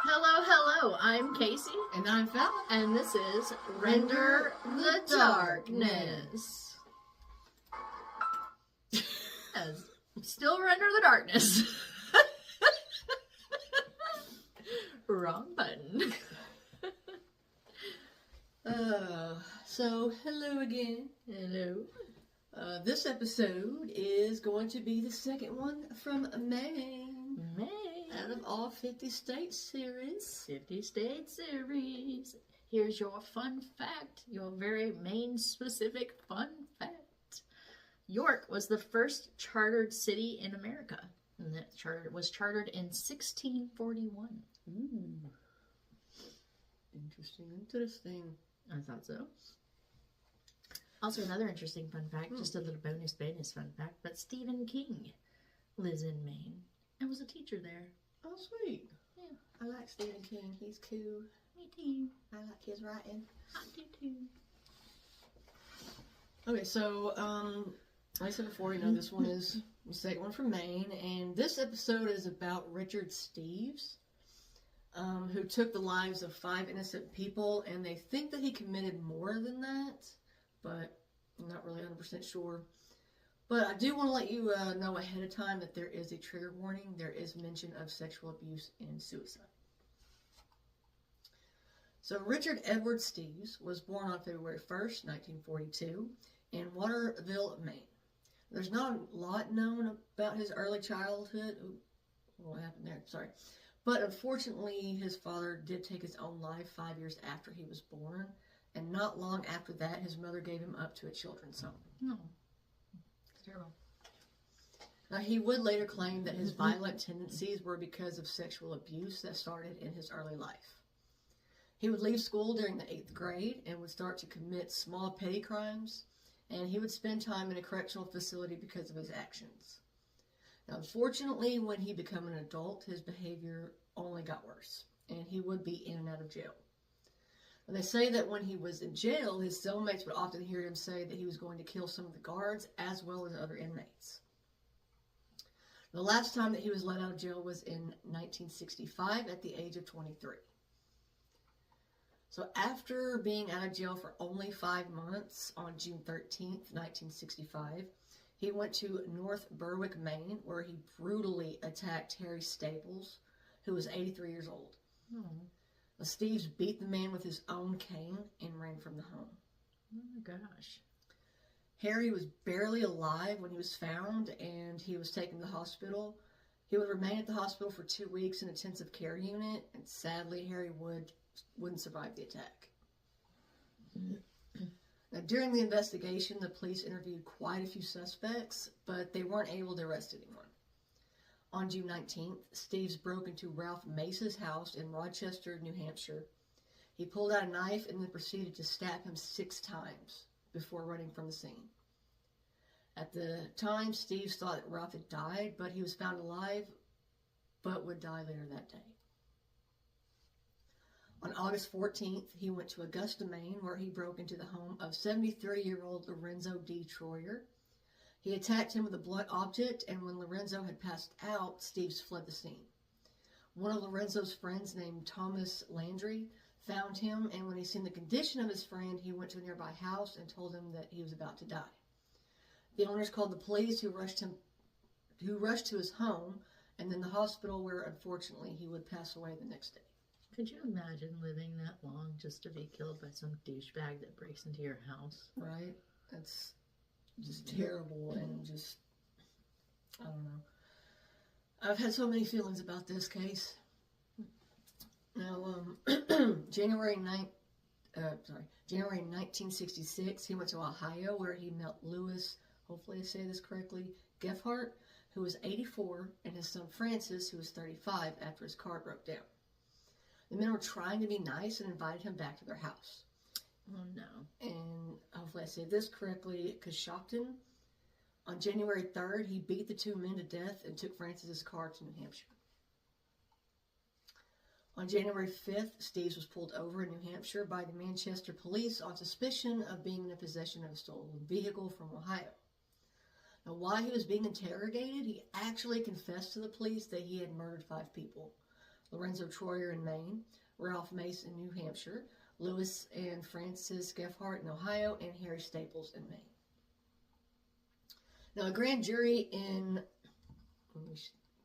Hello, hello, I'm Casey, And I'm Fallon. and this is Render the Darkness. Yes, still Render the Darkness. Wrong button. So hello again. Hello. This episode is going to be the second one from Maine. Out of all 50 States series. 50 State Series. Here's your fun fact, your very Maine-specific fun fact. York was the first chartered city in America, and that was chartered in 1641. Ooh. Interesting. I thought so. Also, another interesting fun fact, just a little bonus fun fact, but Stephen King lives in Maine and was a teacher there. Oh, sweet. Yeah. I like Stephen King. He's cool. Me too. I like his writing. I do too. Okay, so, like I said before, this one is the second one from Maine, and this episode is about Richard Steeves, who took the lives of 5 innocent people, and they think that he committed more than that, but I'm not really 100% sure. But I do want to let you know ahead of time that there is a trigger warning. There is mention of sexual abuse and suicide. So Richard Edward Steeves was born on February 1st, 1942, in Waterville, Maine. There's not a lot known about his early childhood. Ooh, what happened there? Sorry. But unfortunately, his father did take his own life 5 years after he was born. And not long after that, his mother gave him up to a children's home. No. It's terrible. Now, he would later claim that his violent tendencies were because of sexual abuse that started in his early life. He would leave school during the 8th grade and would start to commit small petty crimes, and he would spend time in a correctional facility because of his actions. Now, unfortunately, when he became an adult, his behavior only got worse, and he would be in and out of jail. And they say that when he was in jail, his cellmates would often hear him say that he was going to kill some of the guards as well as other inmates. The last time that he was let out of jail was in 1965 at the age of 23. So after being out of jail for only 5 months, on June 13th, 1965, he went to North Berwick, Maine, where he brutally attacked Harry Staples, who was 83 years old. Oh. Steeves beat the man with his own cane and ran from the home. Oh my gosh. Harry was barely alive when he was found, and he was taken to the hospital. He would remain at the hospital for 2 weeks in an intensive care unit, and sadly, Harry wouldn't survive the attack. Now, during the investigation, the police interviewed quite a few suspects, but they weren't able to arrest anyone. On June 19th, Steeves broke into Ralph Mace's house in Rochester, New Hampshire. He pulled out a knife and then proceeded to stab him 6 times before running from the scene. At the time, Steeves thought that Ralph had died, but he was found alive, but would die later that day. On August 14th, he went to Augusta, Maine, where he broke into the home of 73-year-old Lorenzo D. Troyer. He attacked him with a blunt object, and when Lorenzo had passed out, Steeves fled the scene. One of Lorenzo's friends, named Thomas Landry, found him, and when he seen the condition of his friend, he went to a nearby house and told him that he was about to die. The owners called the police, who rushed to his home, and then the hospital, where unfortunately he would pass away the next day. Could you imagine living that long just to be killed by some douchebag that breaks into your house? Right? That's just terrible, and just, I don't know. I've had so many feelings about this case. Now, January 1966, he went to Ohio, where he met Louis, hopefully I say this correctly, Geffhart, who was 84, and his son Francis, who was 35, after his car broke down. The men were trying to be nice and invited him back to their house. Oh no. And hopefully I say this correctly, Coshocton. On January 3rd, he beat the 2 men to death and took Francis's car to New Hampshire. On January 5th, Steeves was pulled over in New Hampshire by the Manchester police on suspicion of being in possession of a stolen vehicle from Ohio. Now, while he was being interrogated, he actually confessed to the police that he had murdered 5 people. Lorenzo Troyer in Maine, Ralph Mace in New Hampshire, Lewis and Francis Geffhart in Ohio, and Harry Staples in Maine. Now, a grand jury in, let me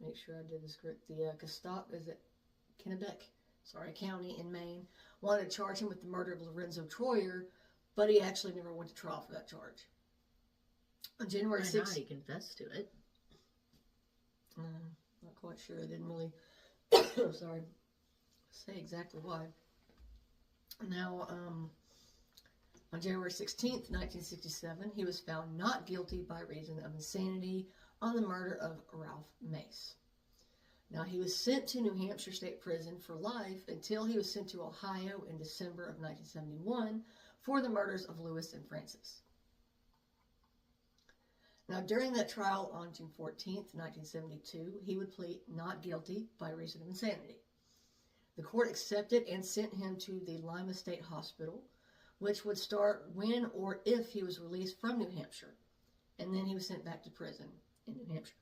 make sure I did this correct, the Kennebec County in Maine, wanted to charge him with the murder of Lorenzo Troyer, but he actually never went to trial for that charge. On January 6th, he confessed to it. Not quite sure. I didn't really, say exactly why. Now, on January 16th, 1967, he was found not guilty by reason of insanity on the murder of Ralph Mace. Now, he was sent to New Hampshire State Prison for life until he was sent to Ohio in December of 1971 for the murders of Lewis and Francis. Now, during that trial on June 14th, 1972, he would plead not guilty by reason of insanity. The court accepted and sent him to the Lima State Hospital, which would start when or if he was released from New Hampshire, and then he was sent back to prison in New Hampshire.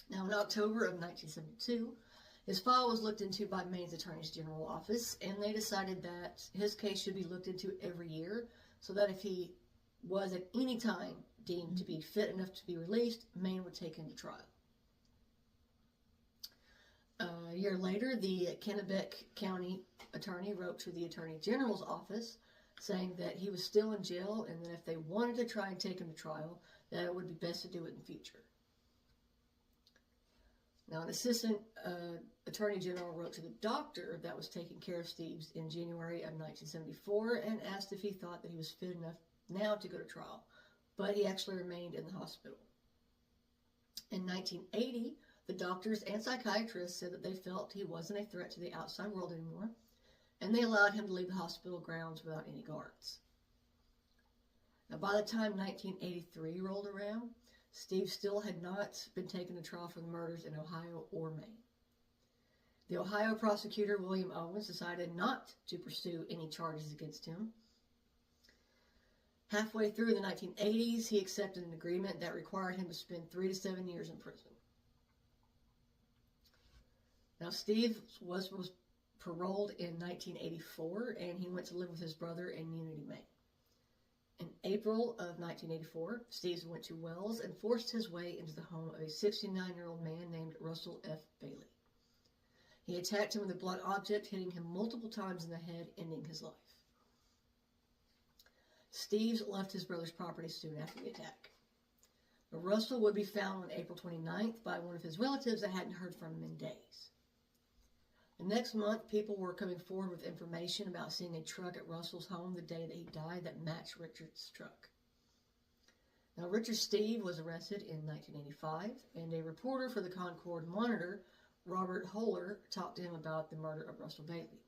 Now, in October of 1972, his file was looked into by Maine's Attorney's General Office, and they decided that his case should be looked into every year, so that if he was at any time deemed to be fit enough to be released, Maine would take him to trial. A year later, the Kennebec County attorney wrote to the Attorney General's office saying that he was still in jail and that if they wanted to try and take him to trial, that it would be best to do it in the future. Now, an assistant attorney general wrote to the doctor that was taking care of Steeves in January of 1974 and asked if he thought that he was fit enough now to go to trial, but he actually remained in the hospital. In 1980, the doctors and psychiatrists said that they felt he wasn't a threat to the outside world anymore, and they allowed him to leave the hospital grounds without any guards. Now, by the time 1983 rolled around, Steeves still had not been taken to trial for the murders in Ohio or Maine. The Ohio prosecutor, William Owens, decided not to pursue any charges against him. Halfway through the 1980s, he accepted an agreement that required him to spend 3 to 7 years in prison. Now, Steeves was paroled in 1984, and he went to live with his brother in Unity, Maine. In April of 1984, Steeves went to Wells and forced his way into the home of a 69-year-old man named Russell F. Bailey. He attacked him with a blunt object, hitting him multiple times in the head, ending his life. Steeves left his brother's property soon after the attack. Russell would be found on April 29th by one of his relatives that hadn't heard from him in days. The next month, people were coming forward with information about seeing a truck at Russell's home the day that he died that matched Richard's truck. Now, Richard Steeves was arrested in 1985, and a reporter for the Concord Monitor, Robert Holler, talked to him about the murder of Russell Bailey.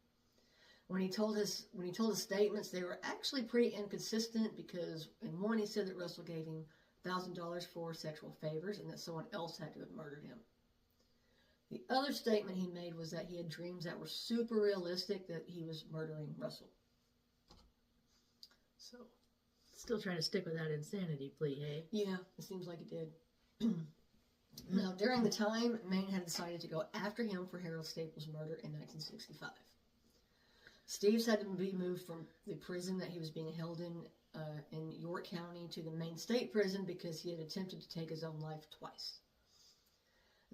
When he told his statements, they were actually pretty inconsistent because in one he said that Russell gave him $1,000 for sexual favors and that someone else had to have murdered him. The other statement he made was that he had dreams that were super realistic that he was murdering Russell. So, still trying to stick with that insanity plea, hey? Yeah, it seems like it did. Now, during the time, Maine had decided to go after him for Harold Staples' murder in 1965. Steeves had to be moved from the prison that he was being held in York County to the Maine State Prison because he had attempted to take his own life twice.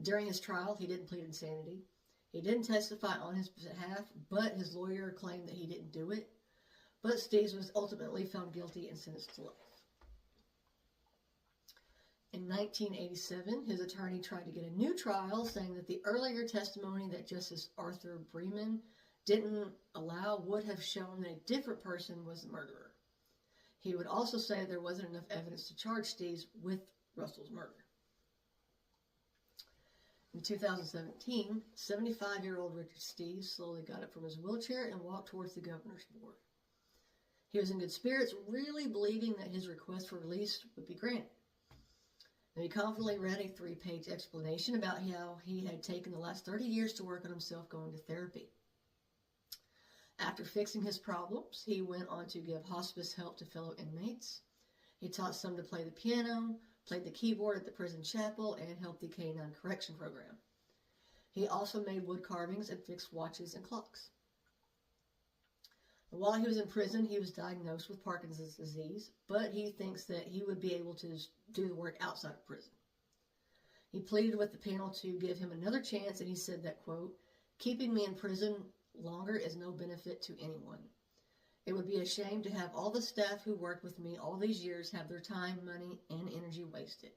During his trial, he didn't plead insanity. He didn't testify on his behalf, but his lawyer claimed that he didn't do it. But Steeves was ultimately found guilty and sentenced to life. In 1987, his attorney tried to get a new trial, saying that the earlier testimony that Justice Arthur Bremen didn't allow would have shown that a different person was the murderer. He would also say there wasn't enough evidence to charge Steeves with Russell's murder. In 2017, 75-year-old Richard Steeves slowly got up from his wheelchair and walked towards the governor's board. He was in good spirits, really believing that his request for release would be granted. And he confidently read a 3-page explanation about how he had taken the last 30 years to work on himself going to therapy. After fixing his problems, he went on to give hospice help to fellow inmates. He taught some to play the piano, played the keyboard at the prison chapel, and helped the K-9 correction program. He also made wood carvings and fixed watches and clocks. While he was in prison, he was diagnosed with Parkinson's disease, but he thinks that he would be able to do the work outside of prison. He pleaded with the panel to give him another chance, and he said that, quote, "Keeping me in prison longer is no benefit to anyone. It would be a shame to have all the staff who worked with me all these years have their time, money, and energy wasted."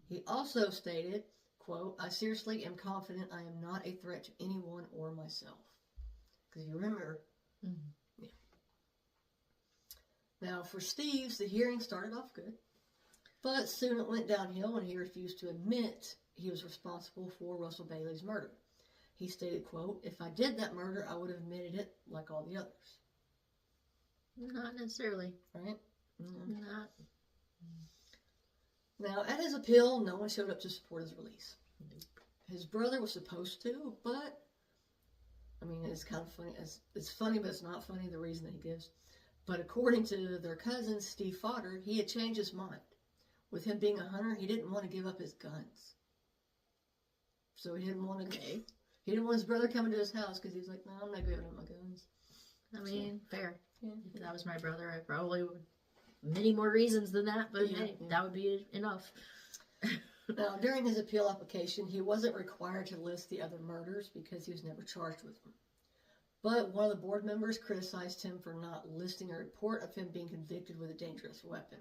He also stated, quote, "I seriously am confident I am not a threat to anyone or myself." Because you remember, yeah. Now, for Steeves, the hearing started off good, but soon it went downhill when he refused to admit he was responsible for Russell Bailey's murder. He stated, quote, "If I did that murder, I would have admitted it like all the others." Not necessarily. Right? Not. Now, at his appeal, no one showed up to support his release. His brother was supposed to, but, I mean, it's kind of funny. It's funny, but it's not funny, the reason that he gives. But according to their cousin, Steve Fodder, he had changed his mind. With him being a hunter, he didn't want to give up his guns. So he didn't want to... Okay. He didn't want his brother coming to his house because he's like, "No, I'm not giving up my guns." I mean, fair. Yeah. If that was my brother, I probably would. Many more reasons than that, but hey, that would be enough. Now, during his appeal application, he wasn't required to list the other murders because he was never charged with them. But one of the board members criticized him for not listing a report of him being convicted with a dangerous weapon.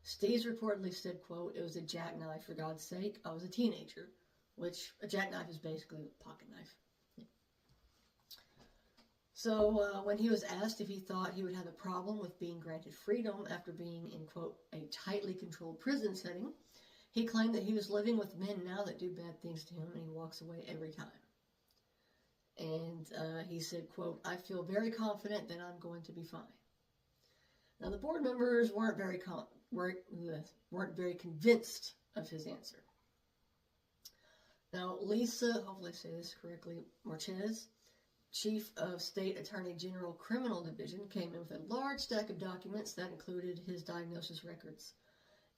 Steeves reportedly said, quote, "It was a jackknife, for God's sake. I was a teenager," which a jackknife is basically a pocket knife. So when he was asked if he thought he would have a problem with being granted freedom after being in, quote, "a tightly controlled prison setting," he claimed that he was living with men now that do bad things to him, and he walks away every time. And he said, quote, "I feel very confident that I'm going to be fine." Now, the board members weren't very convinced of his answer. Now, Lisa, hopefully I say this correctly, Marquez, Chief of State Attorney General Criminal Division, came in with a large stack of documents that included his diagnosis records.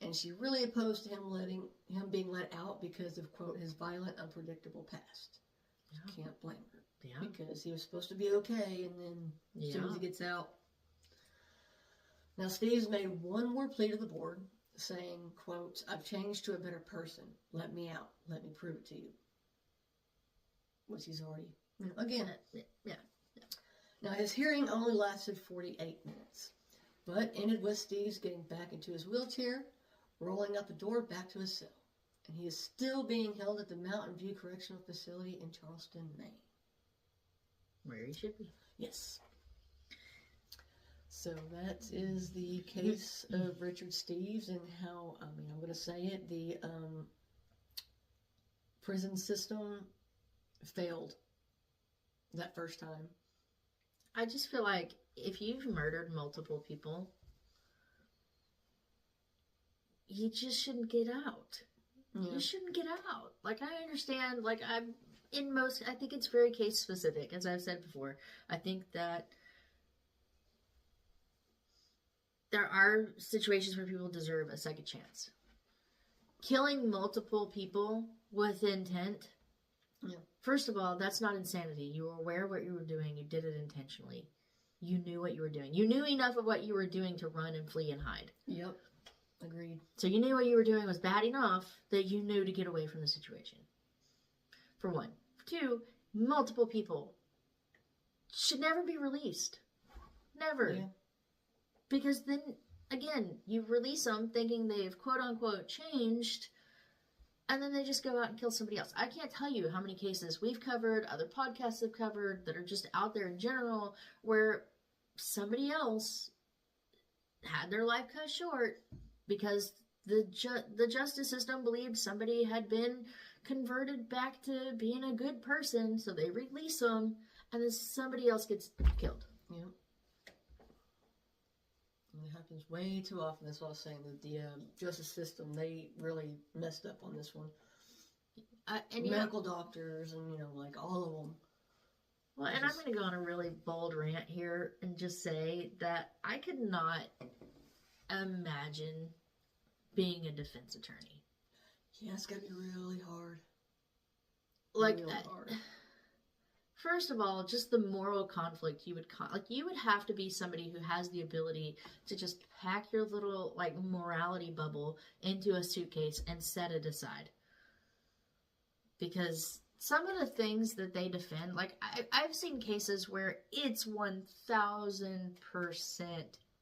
And she really opposed to him being let out because of, quote, "his violent, unpredictable past." Yeah. You can't blame her. Yeah. Because he was supposed to be okay, and then as soon as he gets out. Now, Steeves made one more plea to the board, saying, quote, "I've changed to a better person. Let me out. Let me prove it to you." Which he's already, again. Yeah. Now, his hearing only lasted 48 minutes, but ended with Steeves getting back into his wheelchair, rolling out the door back to his cell. And he is still being held at the Mountain View Correctional Facility in Charleston, Maine. Where he should be. Yes. So that is the case of Richard Steeves and how, I'm going to say it, the prison system failed that first time. I just feel like if you've murdered multiple people, you just shouldn't get out. Yeah. You shouldn't get out. Like, I understand, like, I think it's very case specific, as I've said before. I think that there are situations where people deserve a second chance. Killing multiple people with intent, first of all, that's not insanity. You were aware of what you were doing. You did it intentionally. You knew what you were doing. You knew enough of what you were doing to run and flee and hide. Yep. Agreed. So you knew what you were doing was bad enough that you knew to get away from the situation. For one. For two, multiple people should never be released. Never. Yeah. Because then, again, you release them thinking they've quote-unquote changed, and then they just go out and kill somebody else. I can't tell you how many cases we've covered, other podcasts have covered, that are just out there in general, where somebody else had their life cut short because the justice system believed somebody had been converted back to being a good person, so they release them, and then somebody else gets killed. Yeah. It happens way too often. That's what I was saying. The justice system, they really messed up on this one. And medical doctors and, like all of them. Well, and I'm going to go on a really bold rant here and just say that I could not imagine being a defense attorney. Yeah, it's got to be really hard. like, Real hard. first of all, just the moral conflict you would you would have to be somebody who has the ability to just pack your little like morality bubble into a suitcase and set it aside. Because some of the things that they defend, like I've seen cases where it's 1000%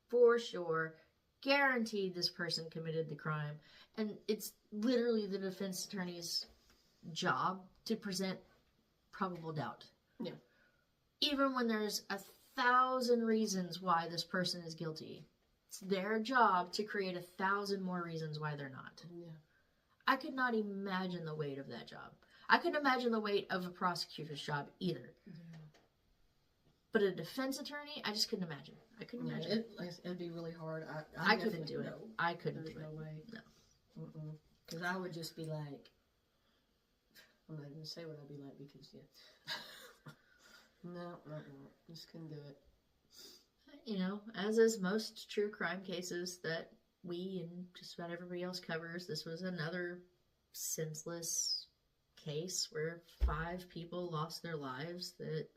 for sure guaranteed this person committed the crime, and it's literally the defense attorney's job to present probable doubt. Yeah. Even when there's 1,000 reasons why this person is guilty, it's their job to create 1,000 more reasons why they're not. Yeah. I could not imagine the weight of that job. I couldn't imagine the weight of a prosecutor's job either. Yeah. But a defense attorney, I just couldn't imagine. I couldn't imagine. It'd be really hard. I couldn't do it. No. I couldn't There's do no it. way. No. Because I would just be like, I'm not even going to say what I'd be like because, yeah. No. Just couldn't do it. You know, as is most true crime cases that we and just about everybody else covers, this was another senseless case where 5 people lost their lives that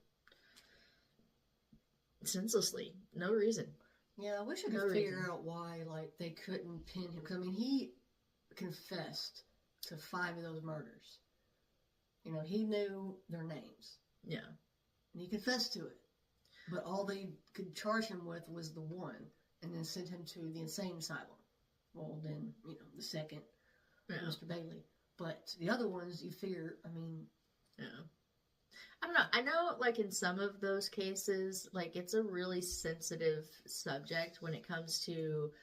senselessly, no reason. Yeah, I wish I could figure out why, like, they couldn't pin him. Because, I mean, he confessed to 5 of those murders. You know, he knew their names. Yeah. And he confessed to it. But all they could charge him with was the one, and then send him to the insane asylum. Well, then, you know, the second, Mr. Bailey. But the other ones, you figure, I mean... Yeah. I don't know. I know, like, in some of those cases, like, it's a really sensitive subject when it comes to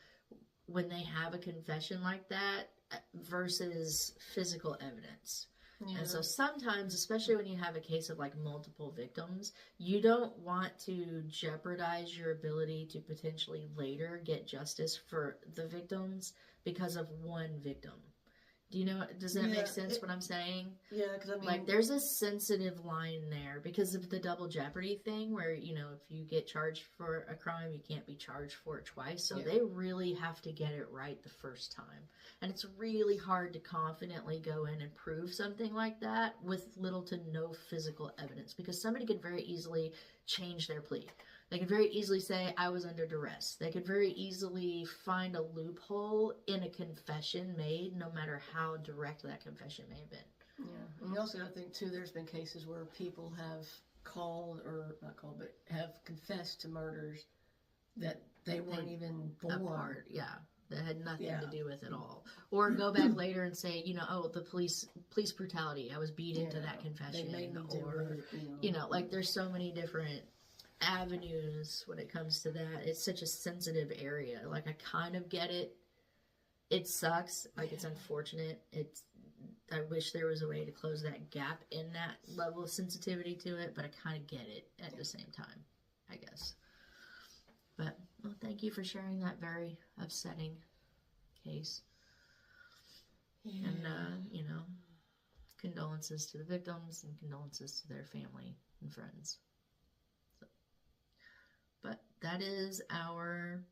when they have a confession like that versus physical evidence. Yeah. And so sometimes, especially when you have a case of, like, multiple victims, you don't want to jeopardize your ability to potentially later get justice for the victims because of one victim. Do you know, does that make sense what I'm saying? Yeah, because I mean... Like, there's a sensitive line there because of the double jeopardy thing where, you know, if you get charged for a crime, you can't be charged for it twice. So they really have to get it right the first time. And it's really hard to confidently go in and prove something like that with little to no physical evidence because somebody could very easily change their plea. They could very easily say, I was under duress. They could very easily find a loophole in a confession made, no matter how direct that confession may have been. Yeah. And also, I think, too, there's been cases where people have called, or not called, but have confessed to murders that they weren't even born. Yeah. That had nothing to do with it all. Or go back later and say, you know, oh, the police brutality. I was beat into that confession. They made me do it, you know, like, there's so many different avenues when it comes to that. It's such a sensitive area. Like, I kind of get it. It sucks. Like, it's unfortunate. I wish there was a way to close that gap in that level of sensitivity to it, but I kind of get it at the same time, I guess. But, well, thank you for sharing that very upsetting case. Yeah. And, you know, condolences to the victims and condolences to their family and friends. But that is our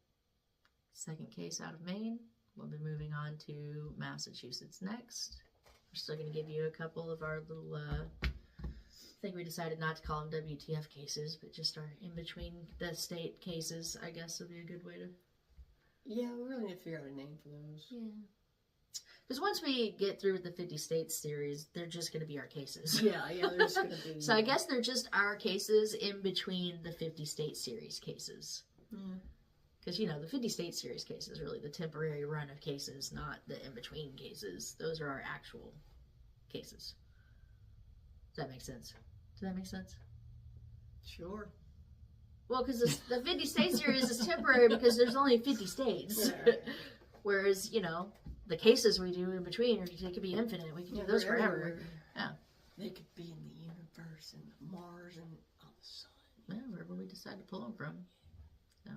second case out of Maine. We'll be moving on to Massachusetts next. We're still going to give you a couple of our little, I think we decided not to call them WTF cases, but just our in-between the state cases, I guess would be a good way to... Yeah, we really need to figure out a name for those. Yeah. Because once we get through with the 50 States series, they're just going to be our cases. Yeah, they're just going to be... So I guess they're just our cases in between the 50 State series cases. Because, you know, the 50 State series case is really the temporary run of cases, not the in-between cases. Those are our actual cases. Does that make sense? Does that make sense? Sure. Well, because the 50 State series is temporary because there's only 50 states. Yeah. Whereas, you know, the cases we do in between, they could be infinite. We could do those forever. Everywhere. Yeah. They could be in the universe and Mars and on the sun. Yeah, wherever we decide to pull them from. So.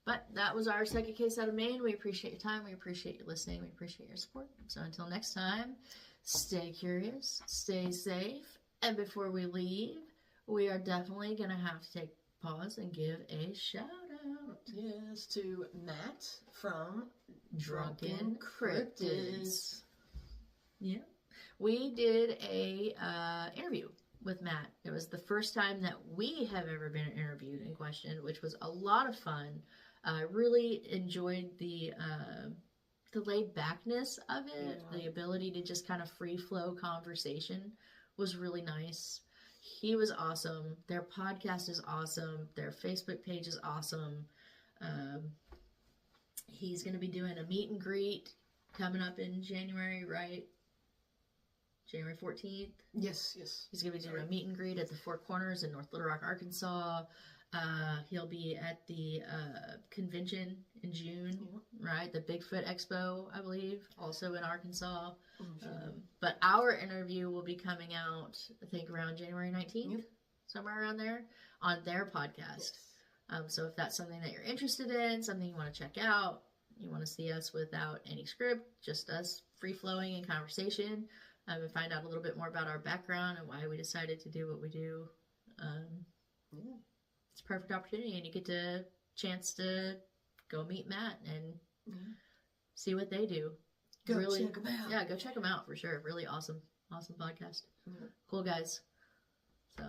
But that was our second case out of Maine. We appreciate your time. We appreciate you listening. We appreciate your support. So until next time, stay curious, stay safe. And before we leave, we are definitely going to have to take a pause and give a shout out. Yes, to Matt from Drunken Cryptids. Yeah. we did a interview with Matt. It was the first time that we have ever been interviewed in question, which was a lot of fun. I really enjoyed the laid backness of it. The ability to just kind of free flow conversation was really nice. He was awesome. Their podcast is awesome. Their Facebook page is awesome. He's going to be doing a meet and greet coming up in January, right? January 14th. Yes. He's going to be doing a meet and greet at the Four Corners in North Little Rock, Arkansas. He'll be at the convention in June, right? The Bigfoot Expo, I believe, also in Arkansas. But our interview will be coming out, I think, around January 19th, somewhere around there, on their podcast. So if that's something that you're interested in, something you want to check out, you want to see us without any script, just us free-flowing in conversation, and find out a little bit more about our background and why we decided to do what we do, it's a perfect opportunity, and you get the chance to go meet Matt and see what they do. Go check them out. Yeah, go check them out for sure. Really awesome podcast. Cool guys. So,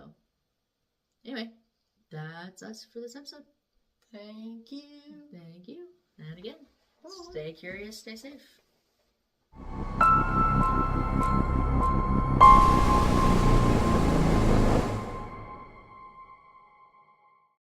anyway, that's us for this episode. Thank you. And again, stay curious, stay safe.